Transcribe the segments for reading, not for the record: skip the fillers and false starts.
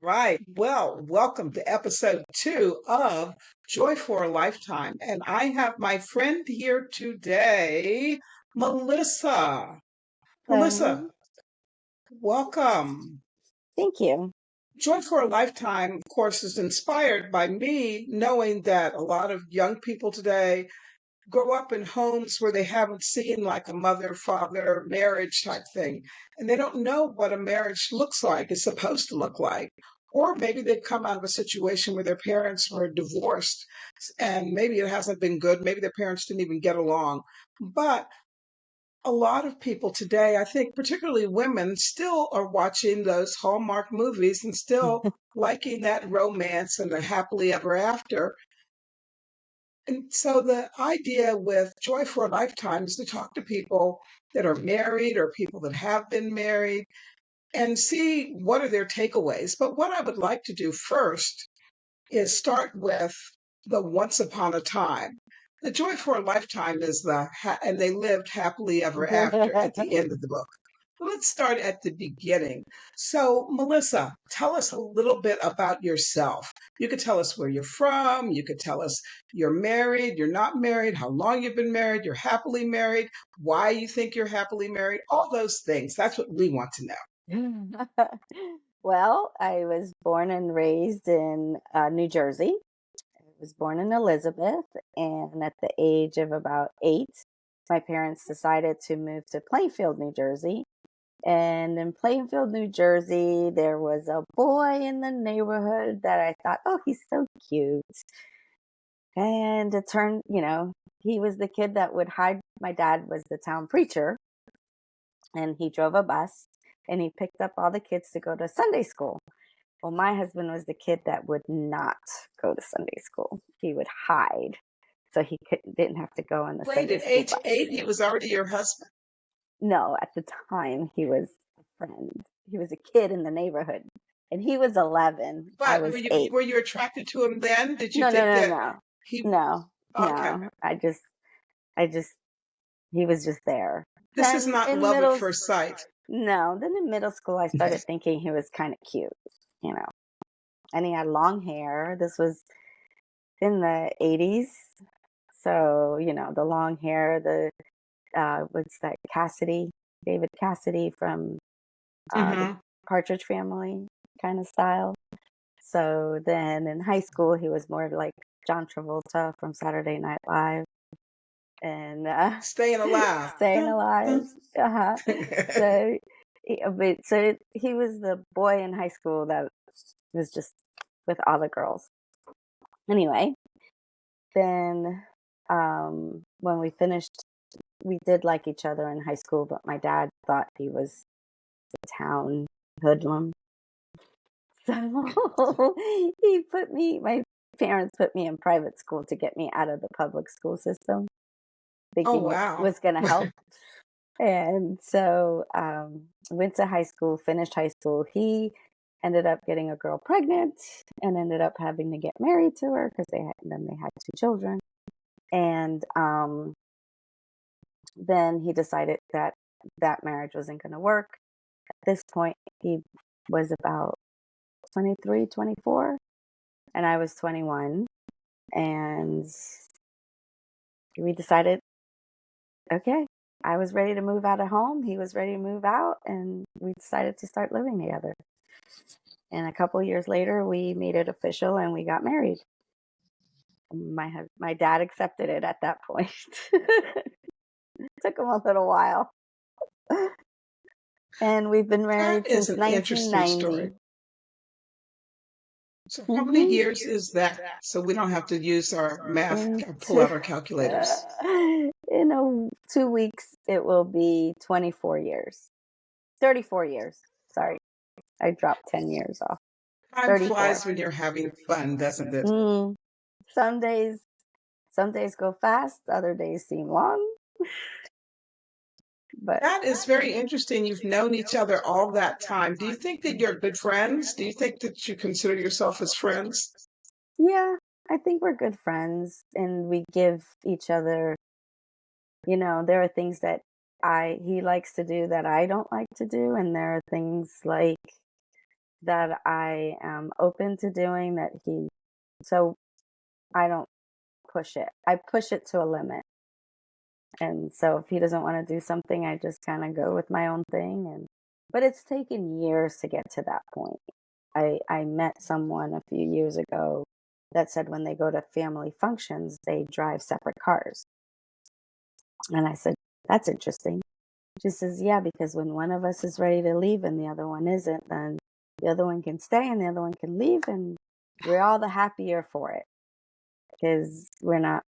Right. Well, welcome to episode 2 of Joy for a Lifetime. And I have my friend here today, Melissa. Melissa, Um, welcome. Thank you. Joy for a Lifetime, of course, is inspired by me knowing that a lot of young people today grow up in homes where they haven't seen like a mother father marriage type thing. And they don't know what a marriage looks like, is supposed to look like. Or maybe they've come out of a situation where their parents were divorced and maybe it hasn't been good. Maybe their parents didn't even get along. But a lot of people today, I think, particularly women, still are watching those Hallmark movies and still liking that romance and the happily ever after. And so the idea with Joy for a Lifetime is to talk to people that are married or people that have been married and see what are their takeaways. But what I would like to do first is start with the once upon a time. The Joy for a Lifetime is and they lived happily ever after at the end of the book. Let's start at the beginning. So, Melissa, tell us a little bit about yourself. You could tell us where you're from. You could tell us you're married, you're not married, how long you've been married, you're happily married, why you think you're happily married, all those things. That's what we want to know. Well, I was born and raised in New Jersey. I was born in Elizabeth, and at the age of about 8, my parents decided to move to Plainfield, New Jersey. And in Plainfield, New Jersey, there was a boy in the neighborhood that I thought, oh, he's so cute. And it turned, he was the kid that would hide. My dad was the town preacher, and he drove a bus and he picked up all the kids to go to Sunday school. Well, my husband was the kid that would not go to Sunday school. He would hide. So he didn't have to go on the Wait, Sunday at school age bus. 8, he was already your husband. No, at the time he was a friend. He was a kid in the neighborhood. And he was 11. I But was 8. were you attracted to him then? Did you No, no, think no, that no. he No, okay. no. I just he was just there. This is Then not in love at middle first sight. no, then in middle school I started thinking he was kind of cute, you know. And he had long hair. This was in the 80s. So, the long hair, what's that, David Cassidy from the Hmm. Partridge Family kind of style. So then in high school, he was more like John Travolta from Saturday Night Live and Staying alive. Staying Alive. Uh-huh. So, he was the boy in high school that was just with all the girls. Anyway, then when we finished, we did like each other in high school, but my dad thought he was a town hoodlum. So my parents put me in private school to get me out of the public school system, Oh, thinking it wow. was going to help. And so went to high school, finished high school. He ended up getting a girl pregnant and ended up having to get married to her because then they had 2 children. And then he decided that marriage wasn't going to work. At this point, he was about 23, 24, and I was 21. And we decided, okay, I was ready to move out of home. He was ready to move out, and we decided to start living together. And a couple years later, we made it official and we got married. My dad accepted it at that point. Took him a little while. And we've been married That is since an interesting story. 1990. So how many Mm-hmm. years is that? So we don't have to use our math, pull Into, out our calculators. in 2 weeks, it will be 24 years. 34 years. Sorry, I dropped 10 years off. Time 34. flies when you're having fun, doesn't it? Mm, some days, some days go fast. Other days seem long. But That is very interesting. You've known each other all that time. Do you think that you're good friends? Do you think that you consider yourself as friends? yeah, I think we're good friends, and we give each other. There are things that he likes to do that I don't like to do, and there are things like that I am open to doing that so I don't push it. I push it to a limit. And so if he doesn't want to do something, I just kind of go with my own thing. But it's taken years to get to that point. I met someone a few years ago that said when they go to family functions, they drive separate cars. And I said, that's interesting. She says, yeah, because when one of us is ready to leave and the other one isn't, then the other one can stay and the other one can leave. And we're all the happier for it because we're not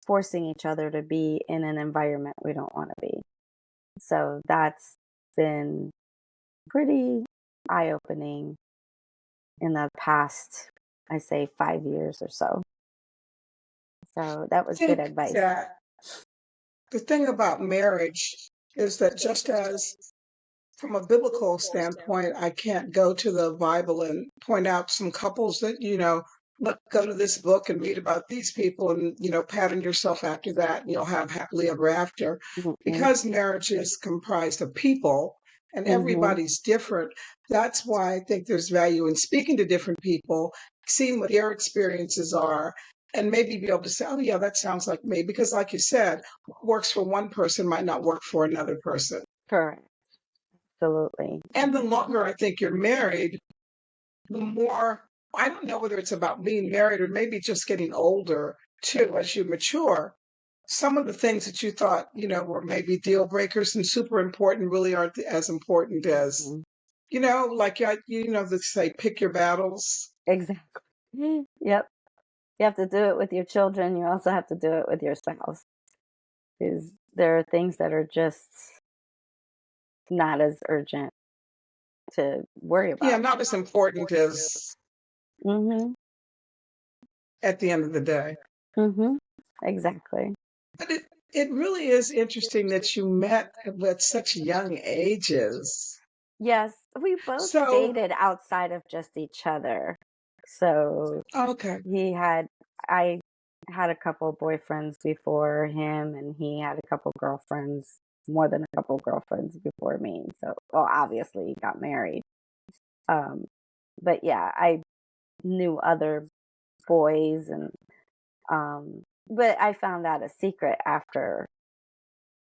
forcing each other to be in an environment we don't want to be. So that's been pretty eye opening in the past, I say 5 years or so. So that I was good think advice. that the thing about marriage is that just as from a biblical standpoint, I can't go to the Bible and point out some couples that, look, go to this book and read about these people and, pattern yourself after that and you'll have happily ever after. Mm-mm. Because marriage is comprised of people and Mm-hmm. everybody's different, that's why I think there's value in speaking to different people, seeing what their experiences are, and maybe be able to say, oh, yeah, that sounds like me. Because, like you said, what works for one person might not work for another person. Correct. Absolutely. And the longer I think you're married, the more, I don't know whether it's about being married or maybe just getting older too, as you mature. Some of the things that you thought, were maybe deal breakers and super important really aren't as important as, Mhm. like, they say, pick your battles. Exactly. Yep. You have to do it with your children. You also have to do it with your spouse because there are things that are just not as urgent to worry Yeah, about. not as important as Mhm. at the end of the day. Mhm. Exactly. But it really is interesting that you met at such young ages. Yes, we both So, dated outside of just each other. So okay. he had I had a couple boyfriends before him and he had a couple girlfriends, more than a couple girlfriends before me. So, well, obviously he got married. Um but yeah, I knew other boys and but I found out a secret after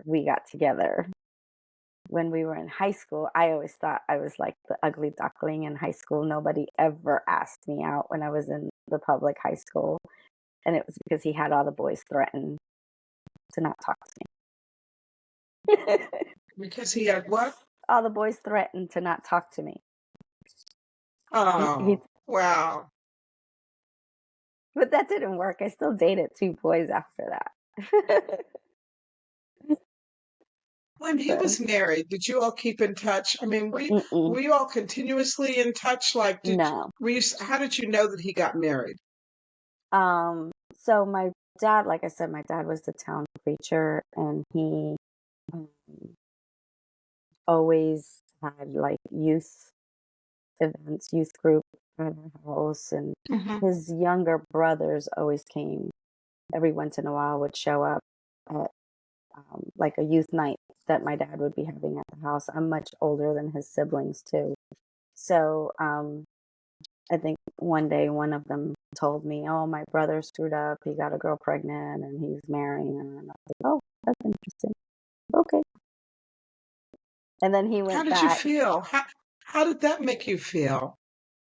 we got together. When we were in high school, I always thought I was like the ugly duckling in high school. Nobody ever asked me out when I was in the public high school. And it was because he had all the boys threaten to not talk to me. Because he had what? All the boys threatened to not talk to me. He Oh, wow. but that didn't work. I still dated two boys after that. When he So, was married, did you all keep in touch? I mean, mm-mm, were you all continuously in touch? Like, no. how did you know that he got married? So my dad, like I said, my dad was the town preacher, and he um, always had like youth events, youth group at our house, and Hmm. his younger brothers always came every once in a while, would show up at like a youth night that my dad would be having at the house. I'm much older than his siblings too. So I think one day one of them told me, "Oh, my brother screwed up. He got a girl pregnant and he's marrying." And I was like, "Oh, that's interesting. Okay." And then he How went did you back. feel? How did that make you feel?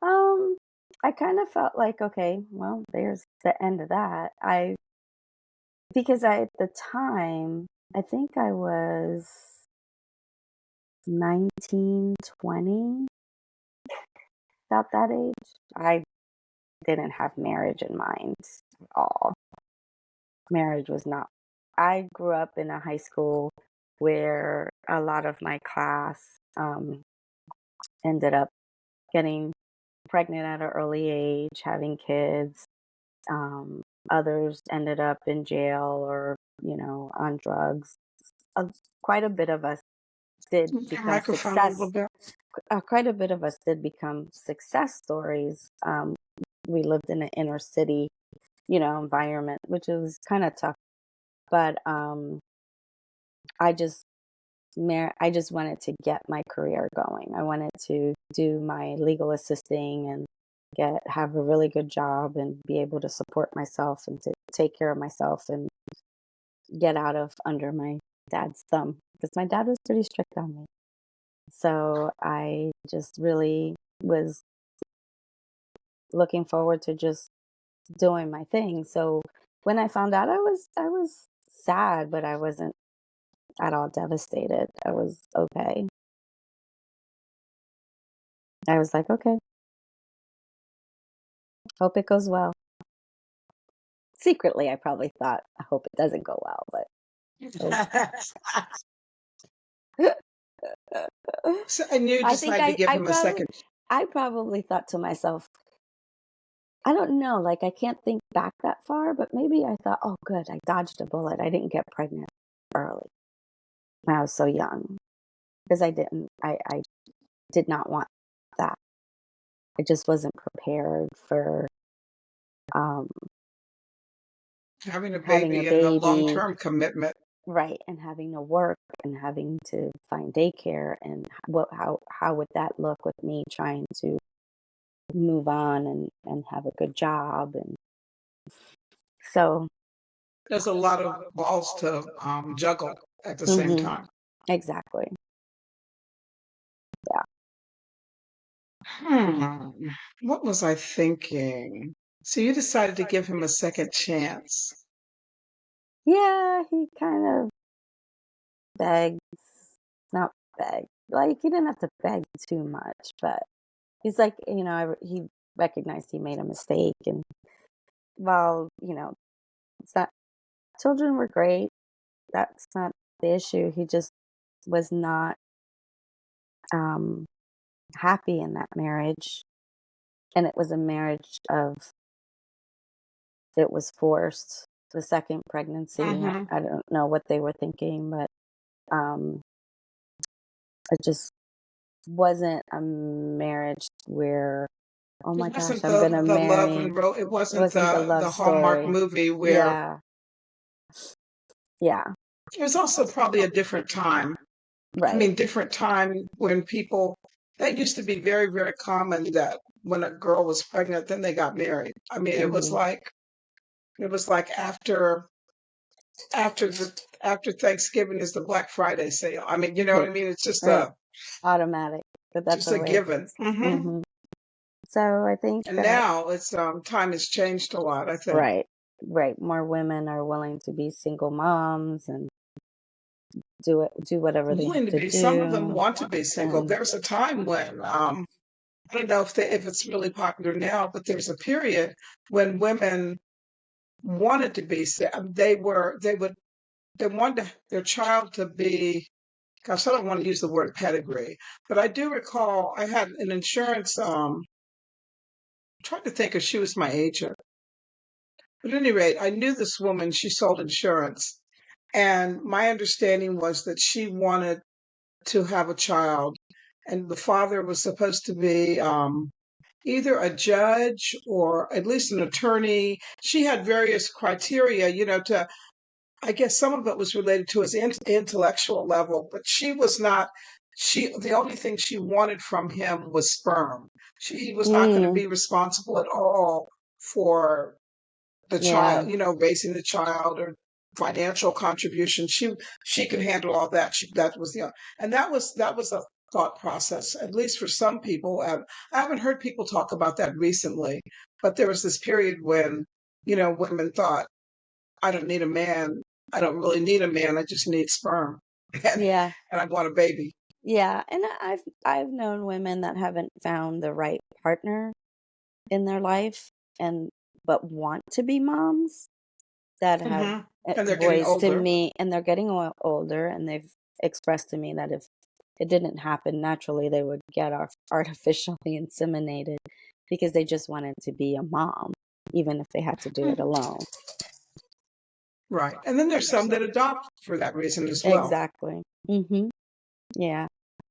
Um, I kind of felt like, okay, well, there's the end of that. Because at the time, I think I was 19, 20, about that age. I didn't have marriage in mind at all. Marriage was not. I grew up in a high school where a lot of my class ended up getting pregnant at an early age, having kids. Um, Others ended up in jail or, on drugs. Uh, Quite a bit of us did Move your become microphone a little success. bit. Quite a bit of us did become success stories. We lived in an inner city, environment, which was kind of tough. But I just I just wanted to get my career going. I wanted to do my legal assisting and have a really good job and be able to support myself and to take care of myself and get out of under my dad's thumb because my dad was pretty strict on me. So I just really was looking forward to just doing my thing. So when I found out, I was sad, but I wasn't at all devastated. I was okay. I was like, okay, hope it goes well. Secretly, I probably thought, I hope it doesn't go well, but So, and you I think decided to give him a second. I probably thought to myself, I don't know, like I can't think back that far, but maybe I thought, oh, good, I dodged a bullet. I didn't get pregnant early when I was so young because I did not want that. I just wasn't prepared for um, Having a having a baby and the baby, long-term commitment. right, and having to work and having to find daycare and how would that look with me trying to move on and have a good job and so There's a lot of balls to juggle at the same mhm, time. exactly. Yeah. Hmm. What was I thinking? So you decided to give him a second chance. Yeah, he kind of begs, not beg. Like he didn't have to beg too much, but he's like, he recognized he made a mistake and while, it's not children were great. That's not the issue. He just was not um happy in that marriage and it was a marriage of it was forced. The second pregnancy, Hmm. I don't know what they were thinking, but um, it just wasn't a marriage where, oh my It gosh, wasn't I'm gonna the love marry. and it It wasn't wasn't the love the Hallmark story. movie where Yeah, yeah, it was also probably a different time. I right. mean, different time when people that used to be very, very common that when a girl was pregnant, then they got married. I mean, Hmm. it was like after the after Thanksgiving is the Black Friday sale. I mean, you know what I mean? It's Right, automatic. But that's just the a way it given. is. Hmm. Hmm. So I think, And now it's time has changed a lot, I think. right, right. More women are willing to be single moms and do whatever they have Willing to to be. Some of them do. want to be single. And There's a time when I don't know if it's really popular now, but there's a period when women wanted to be they wanted their child to be, gosh, I don't want to use the word pedigree, but I do recall I had an insurance I'm trying to think if she was my agent. But at any rate, I knew this woman, she sold insurance. And my understanding was that she wanted to have a child. And the father was supposed to be either a judge or at least an attorney. She had various criteria, to I guess some of it was related to his intellectual level, but she was not. The only thing she wanted from him was sperm. He was not going to mm, be responsible at all for the yeah, child, raising the child or financial contribution. She could handle all that. That was and that was a thought process, at least for some people. I haven't heard people talk about that recently, but there was this period when, women thought, I don't need a man. I don't really need a man. I just need sperm, and yeah, I want a baby. yeah. And I've known women that haven't found the right partner in their life and but want to be moms that have Hmm. And they're getting voiced to older. me, and they're getting older, and they've expressed to me that if it didn't happen naturally, they would get artificially inseminated because they just wanted to be a mom, even if they had to do it alone. Right. And then there's some that adopt for that reason as well. Exactly. Hmm. Yeah.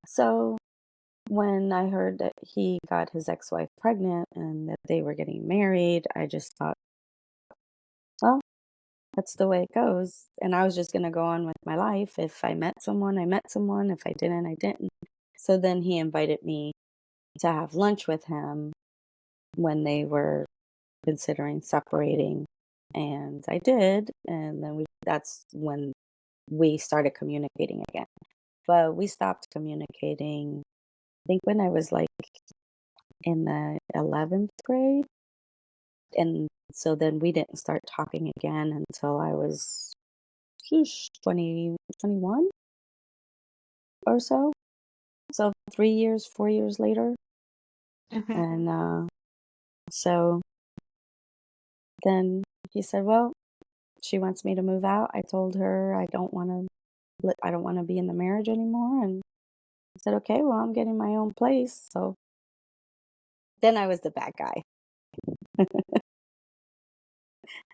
So when I heard that he got his ex-wife pregnant and that they were getting married, I just thought, well, that's the way it goes. And I was just going to go on with my life. If I met someone, I met someone. If I didn't, I didn't. So then he invited me to have lunch with him when they were considering separating. And I did. And then that's when we started communicating again. But we stopped communicating, I think, when I was like in the 11th grade. And so then we didn't start talking again until I was 20, 21 or so. So 3 years, 4 years later. Hmm. And so then he said, well, she wants me to move out. I told her I don't want to be in the marriage anymore. And I said, okay, well, I'm getting my own place. So then I was the bad guy.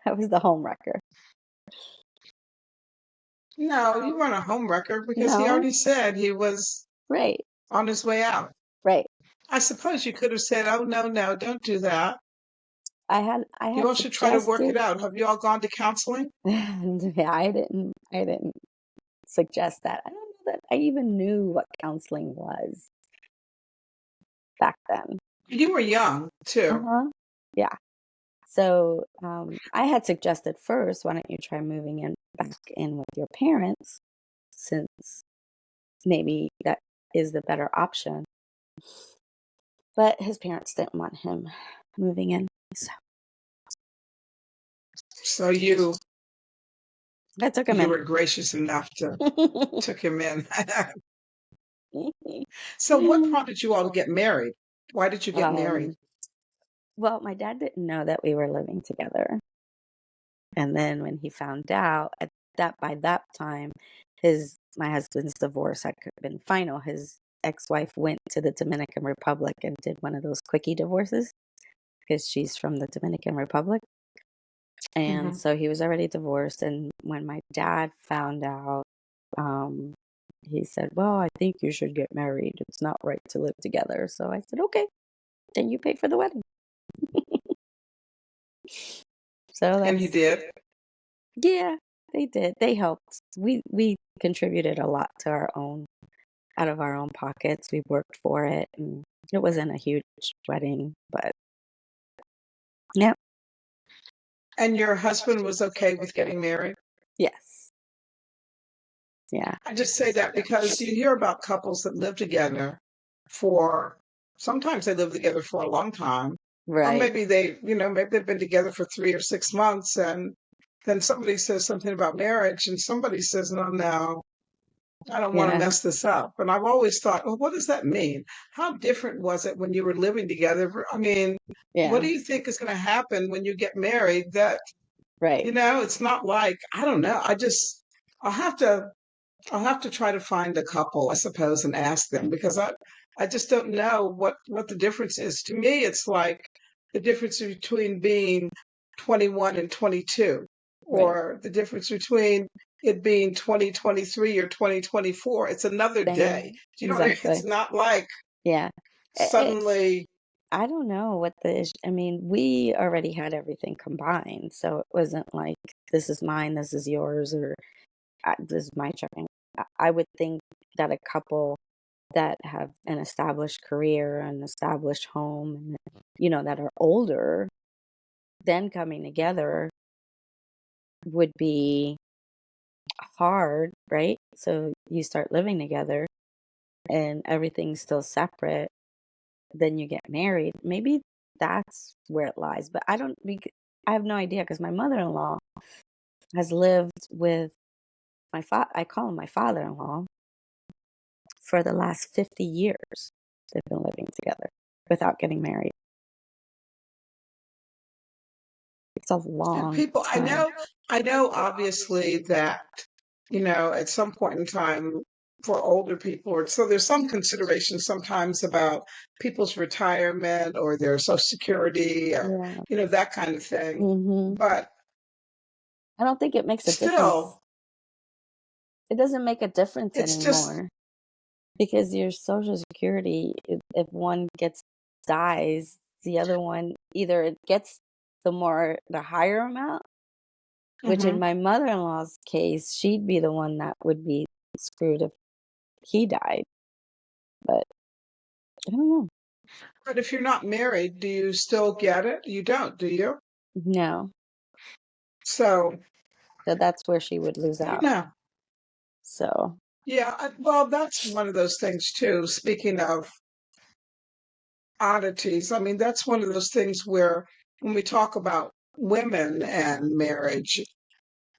I was the home wrecker. No, you weren't a homewrecker because he No, already said he was right, on his way out. right. I suppose you could have said, "Oh, no, no, don't do that. I You had all should try to work suggested. it out." Have you all gone to counseling? And yeah, I didn't suggest that. I don't know that I even knew what counseling was back then. You were young too. Uh-huh. Yeah. So I had suggested first, why don't you try moving in back in with your parents, since maybe that is the better option. But his parents didn't want him moving in. So So I took him you in. were gracious enough to took him in. So what prompted you all to get married? Why did you get married? um, well, my dad didn't know that we were living together. And then when he found out by that time, my husband's divorce had been final. His ex-wife went to the Dominican Republic and did one of those quickie divorces because she's from the Dominican Republic. And Hmm. so he was already divorced. And when my dad found out, um, he said, well, I think you should get married. It's not right to live together. So I said, okay, then you pay for the wedding. So And he that's, did. yeah, they did. They helped. We contributed a lot to our own, out of our own pockets. We worked for it, and it wasn't a huge wedding, but yeah, And your husband was okay with getting married? yes, yeah, I just say that because you hear about couples that live together for sometimes they live together for a long time. Or right, maybe maybe they've been together for 3 or 6 months and then somebody says something about marriage and somebody says, no, no, I don't want to yeah, mess this up. And I've always thought, well, what does that mean? How different was it when you were living together? I mean, what yeah, do you think is going to happen when you get married that, right, it's not like, I don't know. I'll have to I'll have to try to find a couple, I suppose, and ask them because I just don't know what the difference is. To me, it's like the difference between being 21 and 22, right. or the difference between it being 2023 or 2024. It's another day. Same, Do you know what I mean? exactly. It's not like Yeah, suddenly, I don't know what the issue. I mean, we already had everything combined, so it wasn't like this is mine, this is yours, or this is my child. I would think that a couple that have an established career, an established home, and that are older, then coming together would be hard, right? So you start living together and everything's still separate, then you get married. Maybe that's where it lies, but I have no idea because my mother-in-law has lived with I call him my father-in-law, for the last 50 years. They've been living together without getting married. It's a and long people, time. I know obviously that, at some point in time for older people, or so there's some consideration sometimes about people's retirement or their social security or, Yeah. that kind of thing. Hmm. But I don't think it makes a difference. still, It doesn't make a difference it's just, anymore because your social security, if one dies, the other one either it gets the higher amount, which in Hmm. my mother-in-law's case, she'd be the one that would be screwed if he died. But I don't know. But if you're not married, do you still get it? You don't, do you? No. So So that's where she would lose I don't out. know. So, Yeah, well, that's one of those things too. Speaking of oddities, I mean, that's one of those things where when we talk about women and marriage,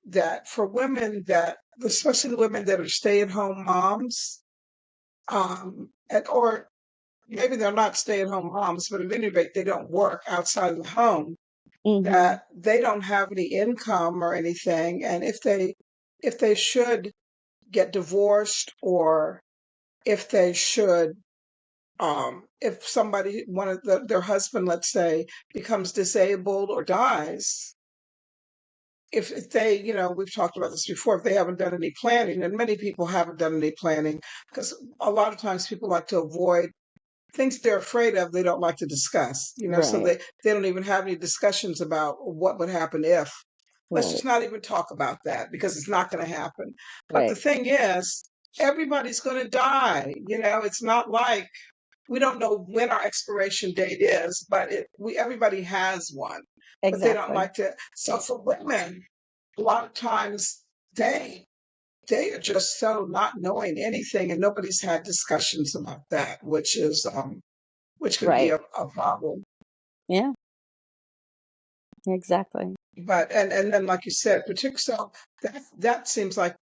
that for women that, especially the women that are stay-at-home moms, or maybe they're not stay-at-home moms, but at any rate, they don't work outside of the home, mhm. that they don't have any income or anything, and if they should get divorced, or if they should if somebody one of their husband, let's say, becomes disabled or dies, if they, we've talked about this before, if they haven't done any planning, and many people haven't done any planning, because a lot of times people like to avoid things they're afraid of, they don't like to discuss, so Right. they don't even have any discussions about what would happen if. Let's Right. just not even talk about that, because it's not going to happen. But the Right. thing is, everybody's going to die. It's not like we don't know when our expiration date is, but everybody has one. But they don't Exactly. like to. So for women, a lot of times they they are just so not knowing anything, and nobody's had discussions about that, which could be Right. a problem. Yeah, exactly. But and then, like you said, particularly, so that seems like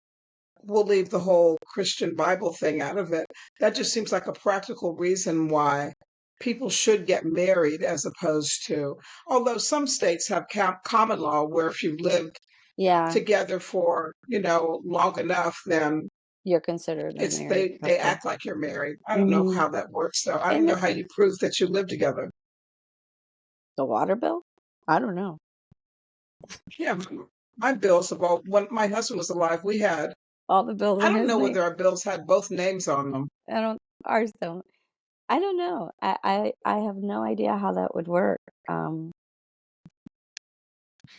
we'll leave the whole Christian Bible thing out of it. That just seems like a practical reason why people should get married, as opposed to, although some states have common law where if you've lived Yeah, together for, long enough, then you're considered a it's married they couple. act like you're married. I don't know Mhm. how that works though. I don't And know how you prove that you live together. the water bill? I don't know. Yeah, my bills have all, when my husband was alive, we had, All the bills I in don't his know name? whether our bills had both names on them. I don't ours don't. I don't know. I have no idea how that would work. Um,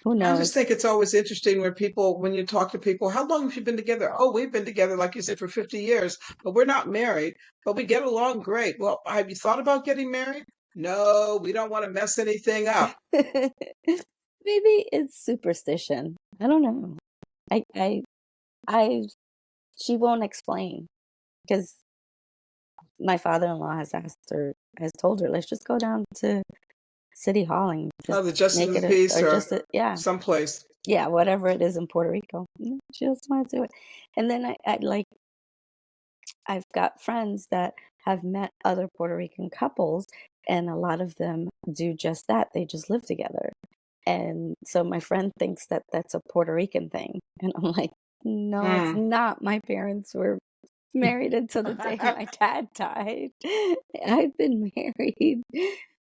who I just knows? think it's always interesting when you talk to people, how long have you been together? Oh, we've been together, like you said, for 50 years, but we're not married, but we get along great. Well, have you thought about getting married? No, we don't want to mess anything up. Maybe it's superstition. I don't know. I I I she won't explain because my father-in-law has told her, let's just go down to City Hall and just Oh, the Justice of make the it a, Peace or or just a, yeah, someplace. yeah, whatever it is in Puerto Rico. She just wants to do it. And then I like, I've got friends that have met other Puerto Rican couples, and a lot of them do just that. They just live together. And so my friend thinks that that's a Puerto Rican thing. And I'm like, no, it's Hmm. not. My parents were married until the day my dad died. I've been married.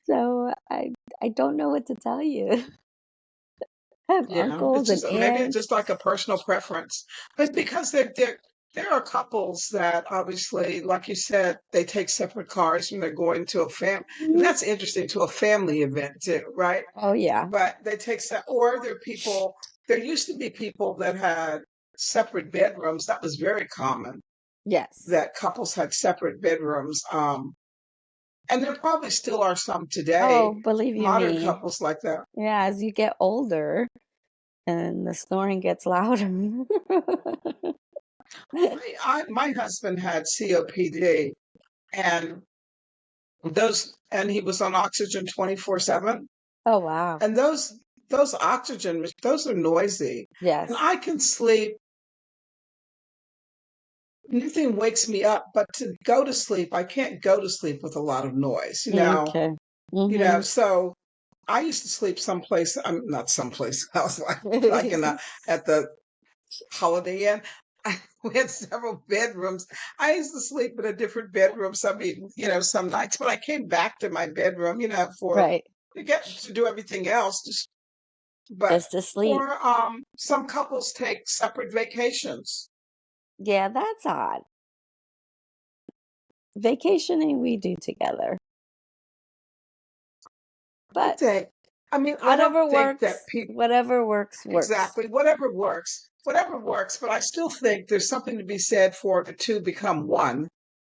So I don't know what to tell you. I have Yeah, it's uncles and just maybe it's aunts. just like a personal preference, but because there are couples that obviously, like you said, they take separate cars when they're going to a and Mhm. that's interesting, to a family event too, right? Oh yeah. But they take or there are people. There used to be people that had separate bedrooms. That was very common. Yes. That couples had separate bedrooms. And there probably still are some Oh, today, believe you modern me. couples like that. Yeah, as you get older and the snoring gets louder. My husband had COPD, and he was on oxygen 24/7, Oh wow. and those oxygen those are noisy, and Yes. I can sleep. Nothing wakes me up, but to go to sleep, I can't go to sleep with a lot of noise, Okay. so I used to sleep someplace. I'm not someplace else, like at the Holiday Inn. We had several bedrooms. I used to sleep in a different bedroom some nights, but I came back to my bedroom, for Right. to get to do everything else. But Just to sleep. or some couples take separate vacations. Yeah, that's odd. Vacationing we do together. I But think. I mean, I don't Whatever think that works, people whatever works, works. exactly whatever works. But I still think there's something to be said for the two become one.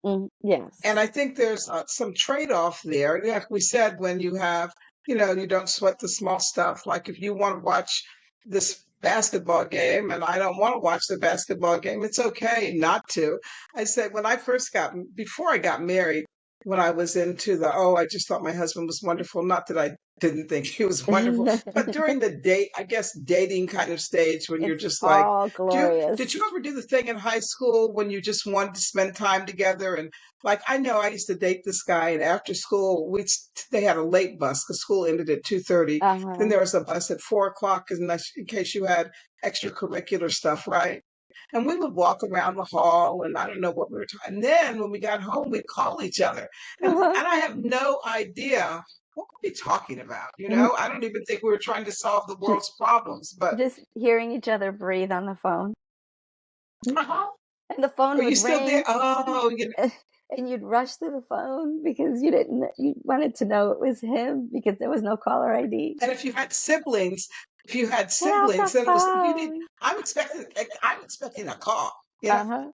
And Yes. I think there's some trade-off there. Like we said, when you have, you don't sweat the small stuff. Like if you want to watch this basketball game and I don't want to watch the basketball game, it's okay not to. I said when I first before I got married, when I was into I just thought my husband was wonderful. Not that I didn't think he was wonderful, but during the I guess dating kind of stage when you're It's just like, all did you glorious. ever do the thing in high school when you just wanted to spend time together and like I know I used to date this guy, and after school they had a late bus because school ended at 2:30. Then Uh-huh. there was a bus at 4 o'clock, in case you had extracurricular stuff, right? And we would walk around the hall, and I don't know what we were talking. And then when we got home, we'd call each other, and I have no idea what were we talking about. I don't even think we were trying to solve the world's problems, but Just hearing each other breathe on the phone. uh-huh. And the phone Are you would still there? ring Oh, and you'd rush to the phone because you wanted to know it was him because there was no caller ID. And if you had Get out the siblings, then it was you need. phone. I'm expecting a call. Uh-huh. And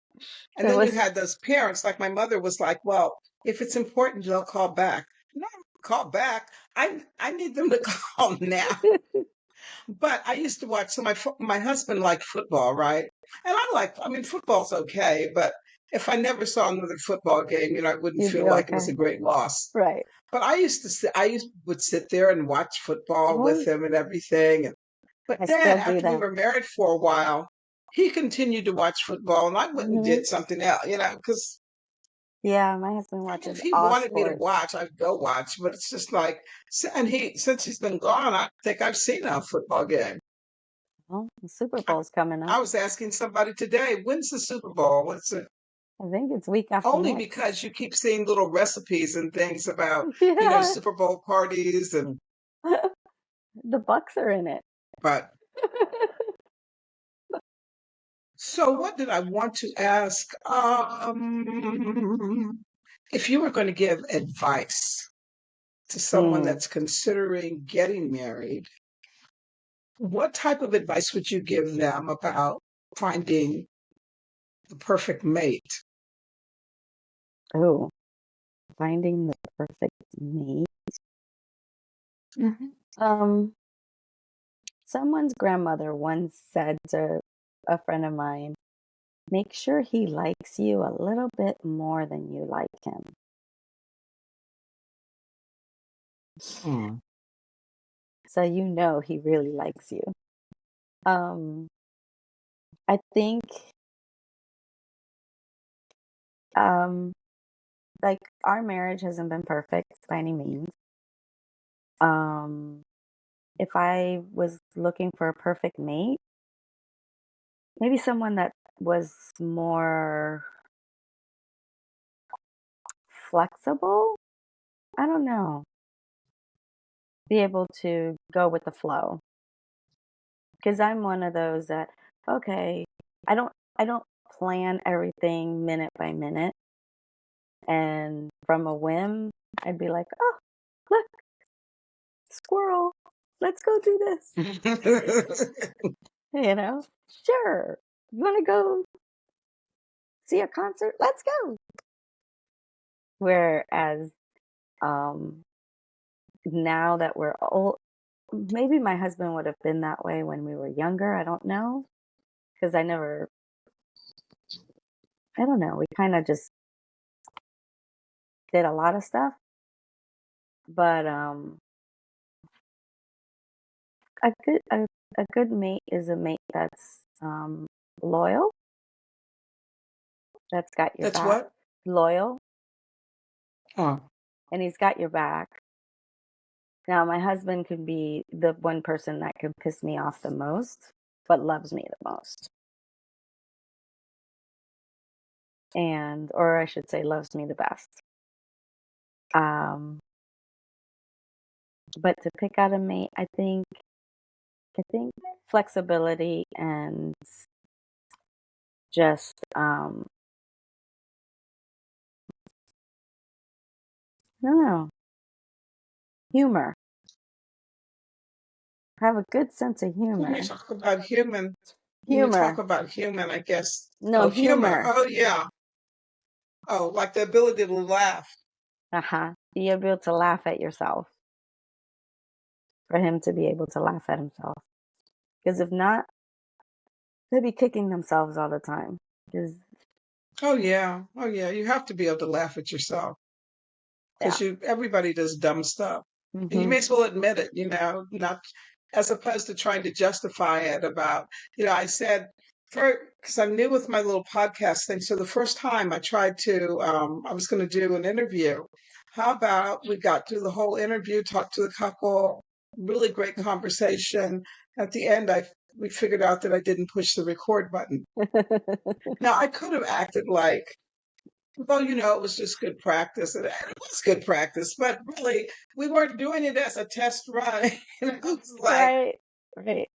It then you was had those parents, like my mother was like, well, if it's important, they'll call back. No, call back. I need them to call now. But I used to watch. So my husband liked football, right? And I mean, football's okay, but if I never saw another football game, I wouldn't you'd feel be like it was okay. a great loss. Right. But would sit there and watch football with Oh, him and everything. But I then still do after we that. were married for a while, he continued to watch football and I went and Hmm. did something else, because Yeah, my husband I mean, if watches he all wanted me to sports. watch, I'd go watch. But it's just like, since he's been gone, I think I've seen a football game. Well, the Super I, Bowl's coming up. I was asking somebody today, when's the Super Bowl? What's it? I think it's week after Only next. because you keep seeing little recipes and things about, Yeah. Super Bowl parties The Bucks are in it. but so what did I want to ask? If you were going to give advice to someone Hmm. that's considering getting married, what type of advice would you give them about finding the perfect mate? Oh, finding the perfect mate. Mhm. Um, Someone's grandmother once said to a friend of mine, make sure he likes you a little bit more than you like him. Hmm. So you know he really likes you. Um, I think um like our marriage hasn't been perfect by any means. Um, if I was looking for a perfect mate, maybe someone that was more flexible. I don't know. Be able to go with the flow. Because I'm one of those that, okay, I don't plan everything minute by minute. And from a whim, I'd be like, oh, look, squirrel, let's go do this. You know, sure. You want to go see a concert? Let's go. Whereas um, now that we're old, maybe my husband would have been that way when we were younger. I don't know. Because I don't know. We kind of just did a lot of stuff. But a good mate is a mate that's loyal, that's got your That's back, what? loyal, Oh, and he's got your back. Now, my husband can be the one person that can piss me off the most, but loves me the most. And, or I should say, loves me the best. Um, but to pick out a mate, I think flexibility and just, I don't know, humor. Have a good sense of When you humor. talk about human, when you talk Humor. about human, I guess, No, oh, humor. humor. Oh, yeah. Oh, like the ability to laugh. Uh-huh. Be able to laugh at yourself. For him to be able to laugh at himself. Because if not, they'd be kicking themselves all the time. Because, Oh, yeah. Oh, yeah. You have to be able to laugh at yourself yeah. because everybody does dumb stuff. And you Hmm. may as well admit it, not as opposed to trying to justify it about, I said, because I'm new with my little podcast thing. So the first time I was going to do an interview. How about we got through the whole interview, talked to the couple, really great conversation. At the end, we figured out that I didn't push the record button. Now I could have acted like, well, it was just good practice, and it was good practice, but really, we weren't doing it as a test run. It's like, Right. Right.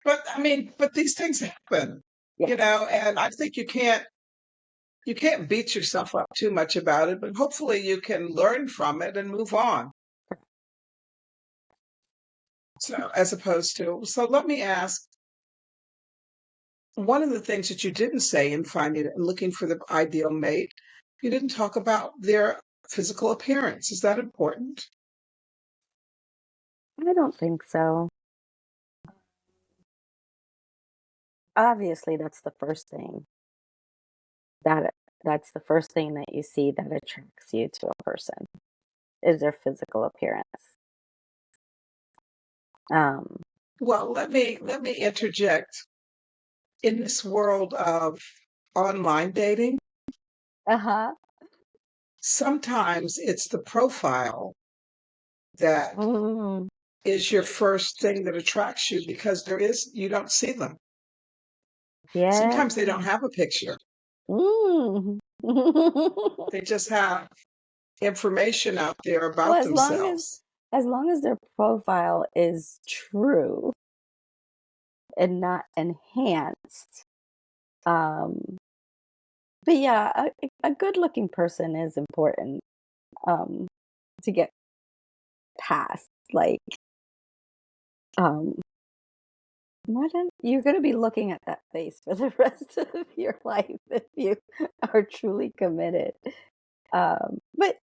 but I mean, but these things happen, Yes. and I think you can't beat yourself up too much about it, but hopefully you can learn from it and move on. So, as opposed to, so let me ask, one of the things that you didn't say in finding and looking for the ideal mate, you didn't talk about their physical appearance. Is that important? I don't think so. Obviously, that's the first thing that that's the first thing that you see that attracts you to a person is their physical appearance. Um, Well, let me interject. In this world of online dating, uh-huh. sometimes it's the profile that Mm, is your first thing that attracts you because you don't see them. yeah. Sometimes they don't have a picture. Mm. They just have information out there Well, about themselves. as long as their profile is true and not enhanced. Um, but yeah, a good looking person is important um to get past. Like, um, you're gonna be looking at that face for the rest of your life if you are truly committed. But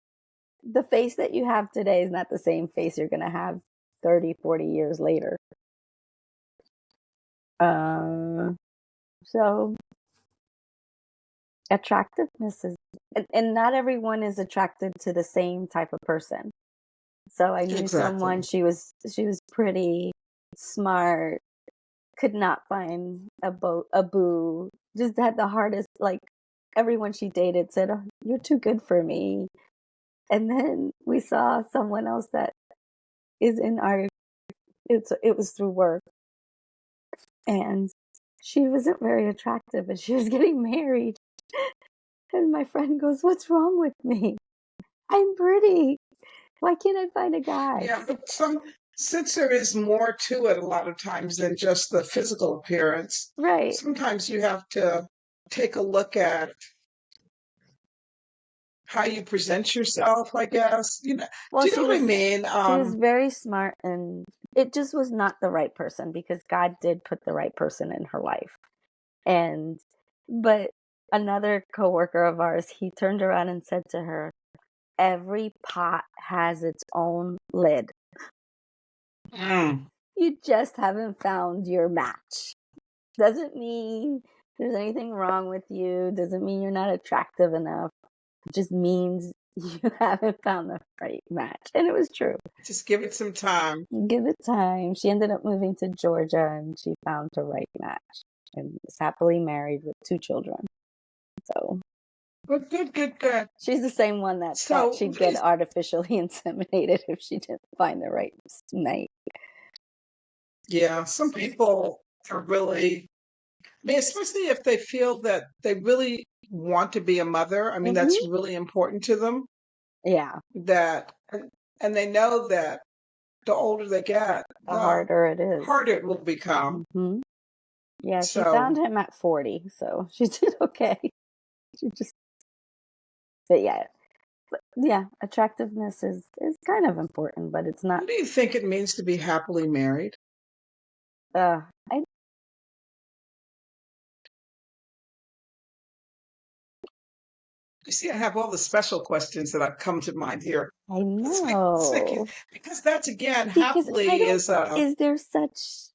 the face that you have today is not the same face you're gonna have 30, 40 years later. Um, so attractiveness is, and not everyone is attracted to the same type of person. So I knew someone, Exactly. she was pretty, smart, could not find a boo, just had the hardest, like everyone she dated said, "Oh, you're too good for me." And then we saw someone else that is in our, it was through work, and she wasn't very attractive and she was getting married. And my friend goes, "What's wrong with me? I'm pretty. Why can't I find a guy?" Yeah, but since there is more to it a lot of times than just the physical appearance, Right. sometimes you have to take a look at how you present yourself, I guess. Well, Do you know what I mean? she was very smart, and it just was not the right person because God did put the right person in her life. And but another coworker of ours, he turned around and said to her, "Every pot has its own lid. Mm, You just haven't found your match. Doesn't mean there's anything wrong with you, doesn't mean you're not attractive enough. It just means you haven't found the right match." And it was true. just give it some time. Give it time. She ended up moving to Georgia and she found her right match and is happily married with 2 children. So But good, good, good. she's the same one that thought So she'd get artificially inseminated if she didn't find the right mate. yeah, some people are really, I mean, especially if they feel that they really want to be a mother. I mean, that's Hmm. really important to them. Yeah, That, and they know that the older they get, the the harder it is. harder it will become. Hmm. Yeah, she found So, him at 40, so she did okay. She just, but yeah, yeah, attractiveness is kind of important, but it's not. what do you think it means to be happily married? I You see, I have all the special questions that have come to mind here. I It's like, know because that's again, because I happily don't. is Is there such?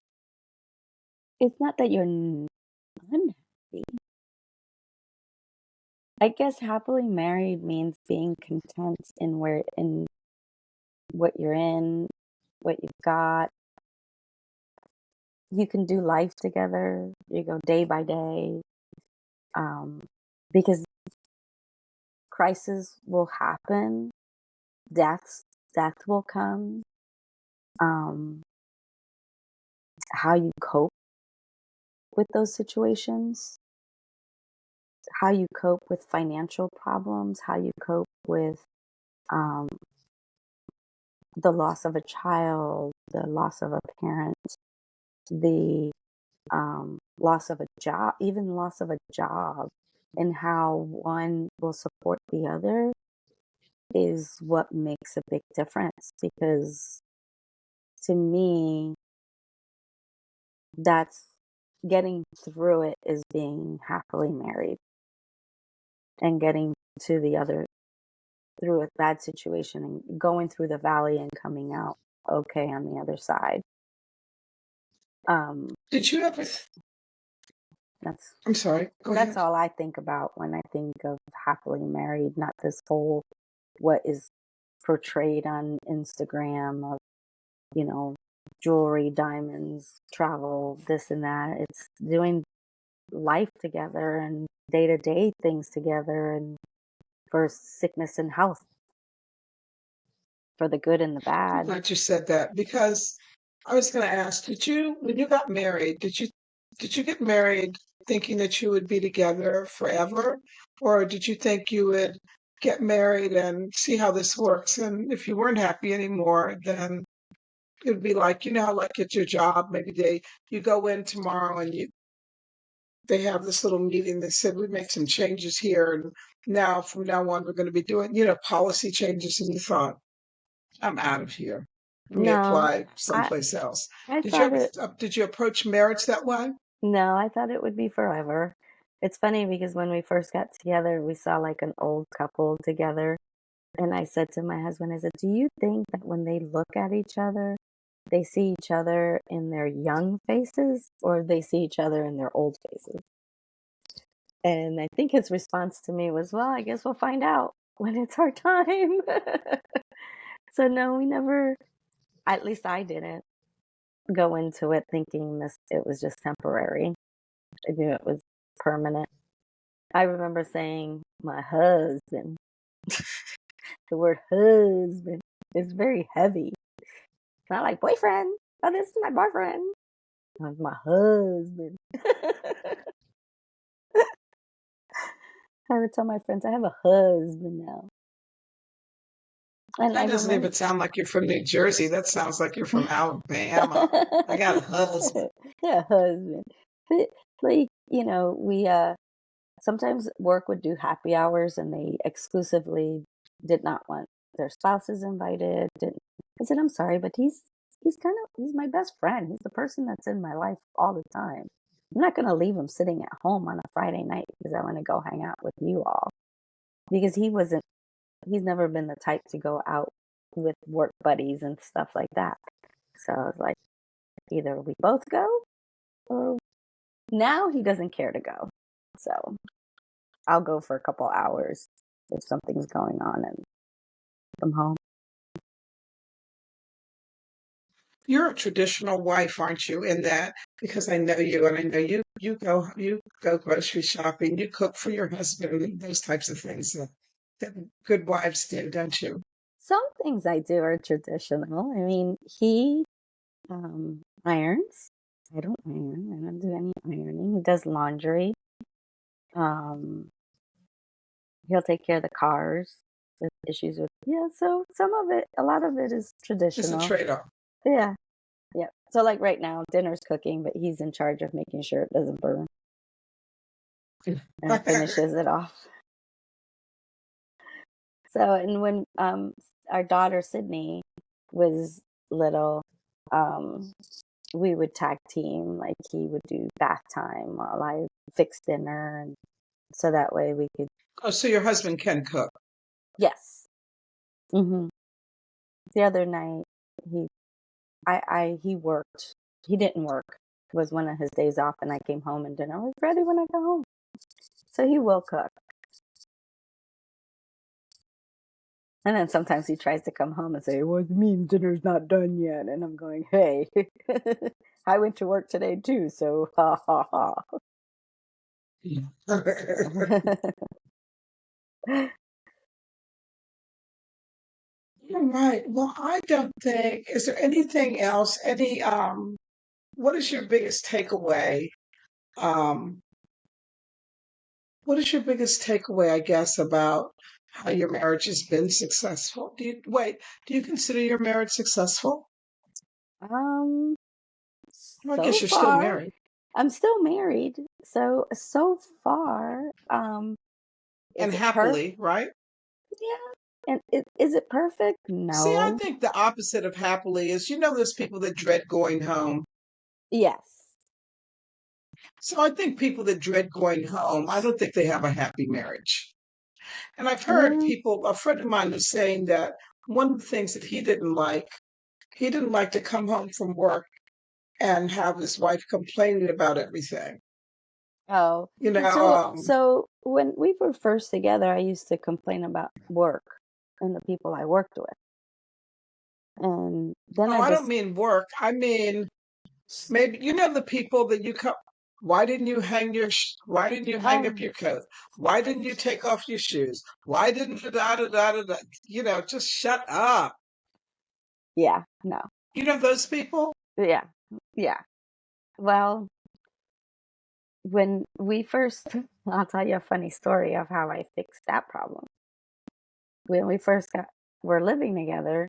It's not that you're unhappy. I guess happily married means being content in what you're in, what you've got. You can do life together. You go day by day. Um, because crises will happen, death will come. Um, how you cope with those situations, how you cope with financial problems, how you cope with um, the loss of a child, the loss of a parent, the loss of a job, even loss of a job, and how one will support the other is what makes a big difference. Because to me, that's getting through it is being happily married and getting to the other through a bad situation and going through the valley and coming out okay on the other side. Um, did you ever that's I'm sorry, go that's ahead. all I think about when I think of happily married, not this whole what is portrayed on Instagram of, you know, jewelry, diamonds, travel, this and that. It's doing life together and day to day things together and for sickness and health, for the good and the I'm bad. glad you said that because I was going to ask, when you got married, did you get married thinking that you would be together forever, or did you think you would get married and see how this works? And if you weren't happy anymore, then it would be like, how like at your job, maybe you go in tomorrow and they have this little meeting. They said we make some changes here, and now from now on we're going to be doing, policy changes. And you thought, I'm out of here. Let me No, apply I someplace else. I Did you thought ever, it did you approach marriage that way? no, I thought it would be forever. It's funny because when we first got together, we saw like an old couple together. And I said to my husband, I said, do you think that when they look at each other, they see each other in their young faces or they see each other in their old faces? And I think his response to me was, well, I guess we'll find out when it's our time. So, no, we never, at least I didn't go into it thinking it was just temporary. I knew it was permanent. I remember saying, my husband, the word husband is very heavy. Not like boyfriend. Oh, this is my boyfriend. That's my husband. I would tell my friends, I have a husband now. And I That doesn't remember. even sound like you're from New Jersey. That sounds like you're from Alabama. I got a husband. Yeah, husband. But like, we sometimes work would do happy hours and they exclusively did not want their spouses invited. Didn't I said, I'm sorry, but he's my best friend. He's the person that's in my life all the time. I'm not gonna leave him sitting at home on a Friday night because I want to go hang out with you all. Because he's never been the type to go out with work buddies and stuff like that. So I was like, either we both go or now he doesn't care to go. So I'll go for a couple hours if something's going on and come home. You're a traditional wife, aren't you? In that, because I know you, and I know you go grocery shopping, you cook for your husband, and those types of things that good wives do, don't you? Some things I do are traditional. I mean, he irons. I don't iron. I don't do any ironing. He does laundry. Um, he'll take care of the cars. The issues with So some of it, a lot of it is It's a traditional. trade-off. Yeah, yeah. So like right now, dinner's cooking, but he's in charge of making sure it doesn't burn and finishes it off. So, and when our daughter Sydney was little, um, we would tag team. Like he would do bath time while I fixed dinner, and so that way we could. Oh, so your husband can cook. Yes. hmm The other night, he, he worked. He didn't work. It was one of his days off, and I came home and dinner was ready when I got home. So he will cook. And then sometimes he tries to come home and say, "Well, it means dinner's not done yet." And I'm going, "Hey, I went to work today too, so ha ha ha." All right. Well, I don't think, is there anything else? What is your biggest takeaway? Um, what is your biggest takeaway, I guess, about how your marriage has been successful? Do you consider your marriage successful? um, Well, I so guess you're still far, married I'm still married. So far, and is it perfect? happily, right? Yeah. And is it perfect? See, I No. think the opposite of happily is, there's people that dread going home. Yes. So I think people that dread going home, I don't think they have a happy marriage. And I've heard Mm, a friend of mine was saying that one of the things that he didn't like to come home from work and have his wife complaining about everything. oh, You know, so when we were first together, I used to complain about work and the people I worked with. And then oh, I I don't just, mean work. I mean, maybe, the people that you come, why didn't you hang up oh, your coat? Why didn't you take off your shoes? Why didn't you da da da da da? Just shut up. yeah, no, You know those people? yeah, yeah. Well, when we first, I'll tell you a funny story of how I fixed that problem. When we first were living together,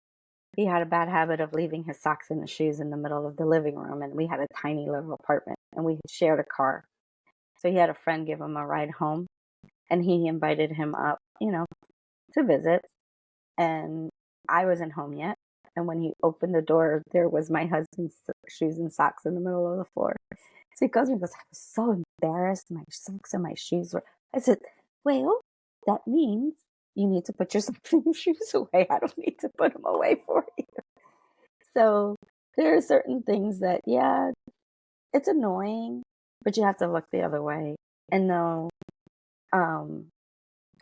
he had a bad habit of leaving his socks and his shoes in the middle of the living room, and we had a tiny little apartment, and we shared a car. So he had a friend give him a ride home, and he invited him up, to visit. And I wasn't home yet. And when he opened the door, there was my husband's shoes and socks in the middle of the floor. So he goes and goes, "I was so embarrassed. My socks and my shoes were." I said, "Well, that means you need to put your socks and your shoes away. I don't need to put them away for you." So there are certain things that, yeah, it's annoying, but you have to look the other way. And no, um,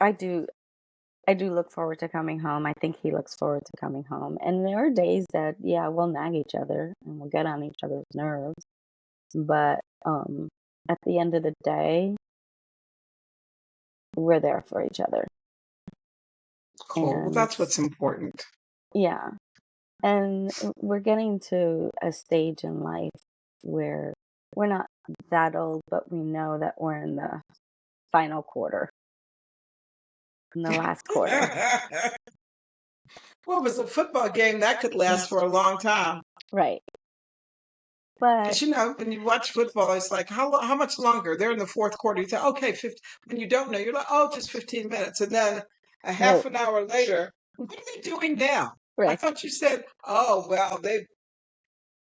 I do. I do look forward to coming home. I think he looks forward to coming home. And there are days that, yeah, we'll nag each other and we'll get on each other's nerves. But at the end of the day, we're there for each other. Cool. Well, And that's what's important. yeah, and we're getting to a stage in life where we're not that old, but we know that we're in the final quarter, in the last quarter. Well, it was a football game that could last for a long time. Right. But Because when you watch football, it's like how much longer? They're in the fourth quarter. You think, okay, 50, when you don't know, you're like, oh, just 15 minutes, and then a right, half an hour later, what are they doing now? I right, thought you said, oh well,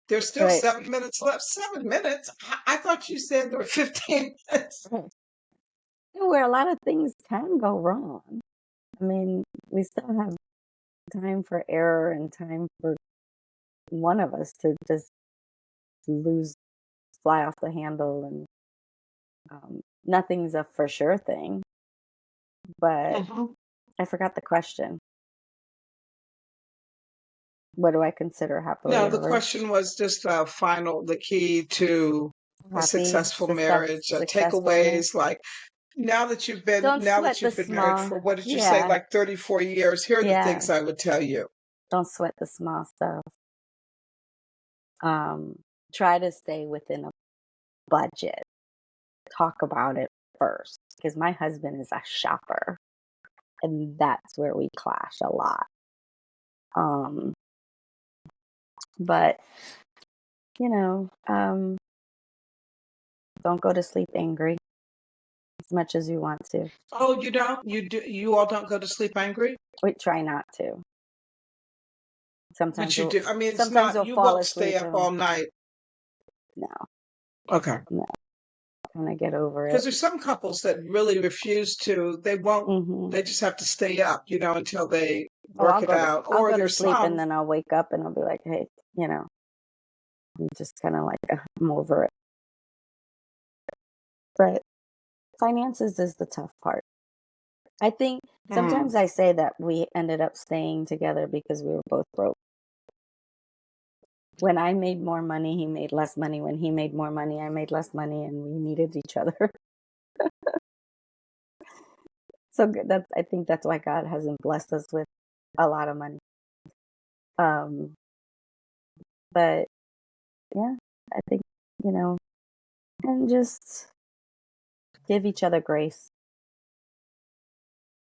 there's still right. 7 minutes left. 7 minutes? I thought you said there were 15 minutes. Right. Where a lot of things can go wrong. I mean, we still have time for error and time for one of us to just lose, fly off the handle, and nothing's a for sure thing. But Mhm. I forgot the question. What do I consider happily No, the ever question was just the key to a happy, successful marriage, successful man? takeaways like Don't now that sweat the you've been married small. for, what did you say, Yeah, like 34 years, here are the yeah. things I would tell you. Don't sweat the small stuff. Um, Try to stay within a budget. Talk about it first, because my husband is a shopper, and that's where we clash a lot. Um, but you know, don't go to sleep angry as much as you want to. Oh, you don't? You all don't go to sleep angry? We try not to. But Sometimes you we'll do. I mean, it's sometimes not, we'll you fall won't stay asleep up and all night. now. Okay. No, kind of get over it. Because there's some couples that really refuse to, they won't, Hmm. they just have to stay up, until they Oh, work it out. I'll Or go to there's sleep and some, then I'll wake up and I'll be like, hey, I'm just kind of like, I'm over it. But finances is the tough part. I think mm, sometimes I say that we ended up staying together because we were both broke. When I made more money, he made less money. When he made more money, I made less money, and we needed each other. So I think that's why God hasn't blessed us with a lot of money. Um, but yeah, I think, and just give each other grace.